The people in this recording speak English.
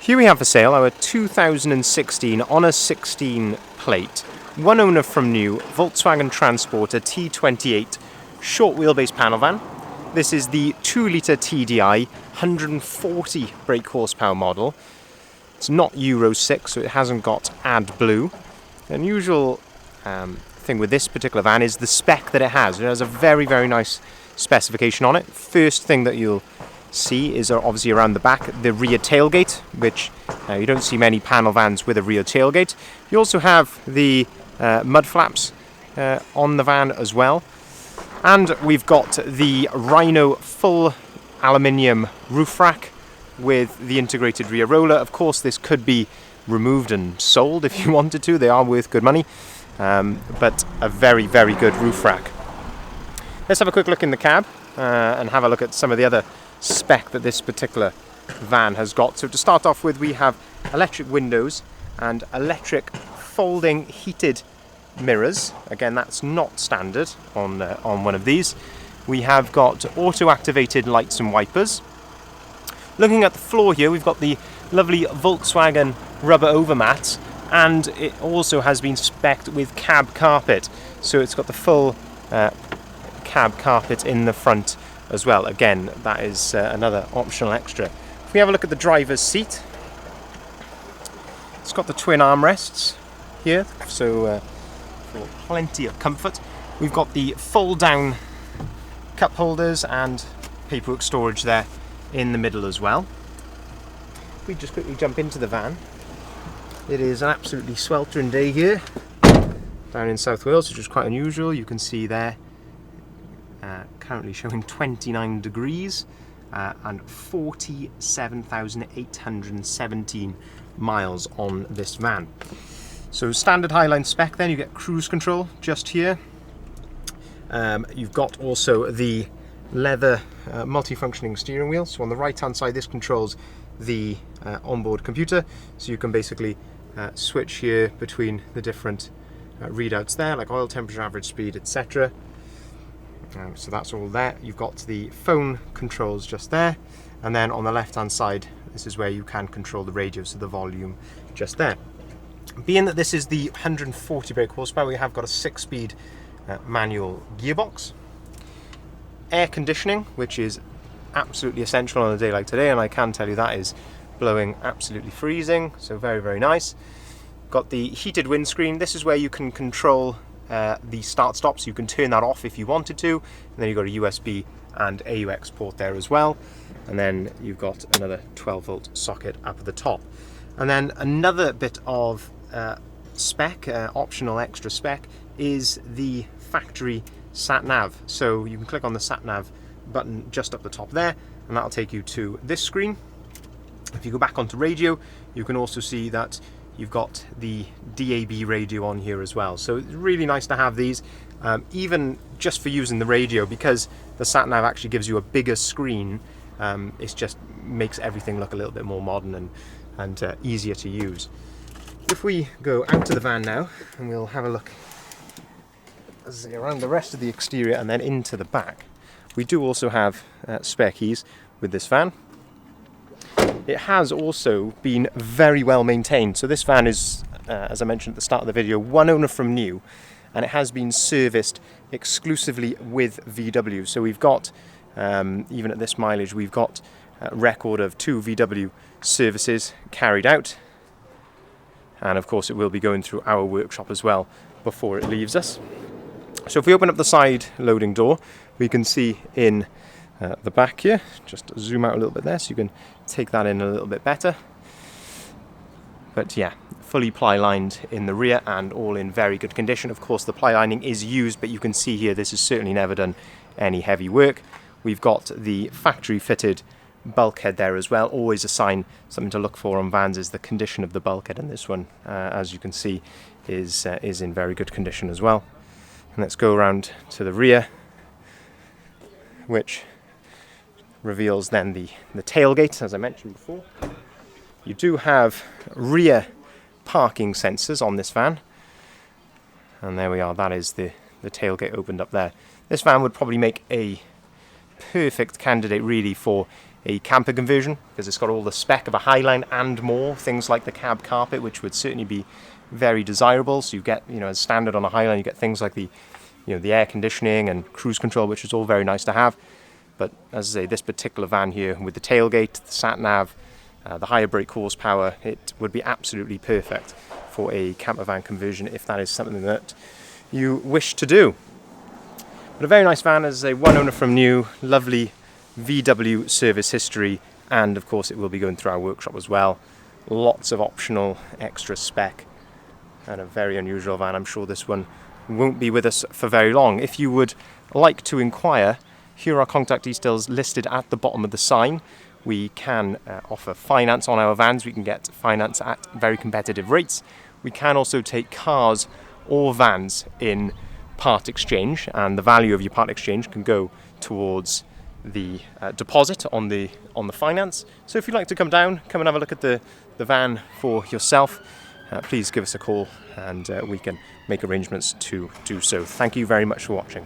Here we have for sale our 2016 on a 16 plate, one owner from new, Volkswagen Transporter T6 short wheelbase panel van. This is the 2 litre TDI, 140 brake horsepower model. It's not Euro 6, so it hasn't got AdBlue. The unusual thing with this particular van is the spec that it has. It has a very, very nice specification on it. First thing that you'll see is obviously around the back, the rear tailgate, which you don't see many panel vans with a rear tailgate. You also have the mud flaps on the van as well. And we've got the Rhino full aluminium roof rack with the integrated rear roller. Of course, this could be removed and sold if you wanted to. They are worth good money, but a very, very good roof rack. Let's have a quick look in the cab and have a look at some of the other spec that this particular van has got. So to start off with, we have electric windows and electric folding heated mirrors. Again, that's not standard on one of these. We have got auto-activated lights and wipers. Looking at the floor here, we've got the lovely Volkswagen rubber overmats, and it also has been specced with cab carpet. So it's got the full cab carpet in the front as well. Again, that is another optional extra. If we have a look at the driver's seat, it's got the twin armrests here, so for plenty of comfort. We've got the fold down cup holders and paperwork storage there in the middle as well. If we just quickly jump into the van, it is an absolutely sweltering day here down in South Wales, which is quite unusual. You can see there currently showing 29 degrees and 47,817 miles on this van. So standard Highline spec, then you get cruise control just here. You've got also the leather multifunctioning steering wheel. So on the right hand side, this controls the onboard computer, so you can basically switch here between the different readouts there, like oil temperature, average speed, etc. So that's all there. You've got the phone controls just there, and then on the left hand side, this is where you can control the radio, so the volume just there. Being that this is the 140 brake horsepower, we have got a 6-speed manual gearbox. Air conditioning, which is absolutely essential on a day like today, and I can tell you that is blowing absolutely freezing, so very, very nice. Got the heated windscreen. This is where you can control the start-stop, so you can turn that off if you wanted to, and then you've got a USB and AUX port there as well, and then you've got another 12-volt socket up at the top. And then another bit of spec, optional extra spec, is the factory sat nav. So you can click on the sat nav button just up the top there, and that'll take you to this screen. If you go back onto radio, you can also see that you've got the DAB radio on here as well. So it's really nice to have these, even just for using the radio, because the sat nav actually gives you a bigger screen. It just makes everything look a little bit more modern and easier to use. If we go out to the van now, and we'll have a look around the rest of the exterior and then into the back, we do also have spare keys with this van. It has also been very well maintained. So this van is, as I mentioned at the start of the video, one owner from new, and it has been serviced exclusively with VW. So we've got, even at this mileage, we've got a record of 2 VW services carried out, and of course it will be going through our workshop as well before it leaves us. So if we open up the side loading door, we can see in the back here, just zoom out a little bit there so you can take that in a little bit better. But yeah, fully ply lined in the rear and all in very good condition. Of course the ply lining is used, but you can see here this has certainly never done any heavy work. We've got the factory fitted bulkhead there as well. Always a sign, something to look for on vans, is the condition of the bulkhead, and this one, as you can see, is in very good condition as well. And let's go around to the rear, which reveals then the tailgate, as I mentioned before. You do have rear parking sensors on this van, and there we are, that is the tailgate opened up there. This van would probably make a perfect candidate really for a camper conversion, because it's got all the spec of a Highline and more, things like the cab carpet, which would certainly be very desirable. So you get, as standard on a Highline, you get things like the air conditioning and cruise control, which is all very nice to have. But as I say, this particular van here with the tailgate, the sat nav, the higher brake horsepower, it would be absolutely perfect for a camper van conversion if that is something that you wish to do. But a very nice van, as I say, one owner from new, lovely VW service history, and of course it will be going through our workshop as well. Lots of optional extra spec, and a very unusual van. I'm sure this one won't be with us for very long. If you would like to inquire, here are contact details listed at the bottom of the sign. We can offer finance on our vans. We can get finance at very competitive rates. We can also take cars or vans in part exchange, and the value of your part exchange can go towards the deposit on the finance. So if you'd like to come down, come and have a look at the van for yourself, please give us a call and we can make arrangements to do so. Thank you very much for watching.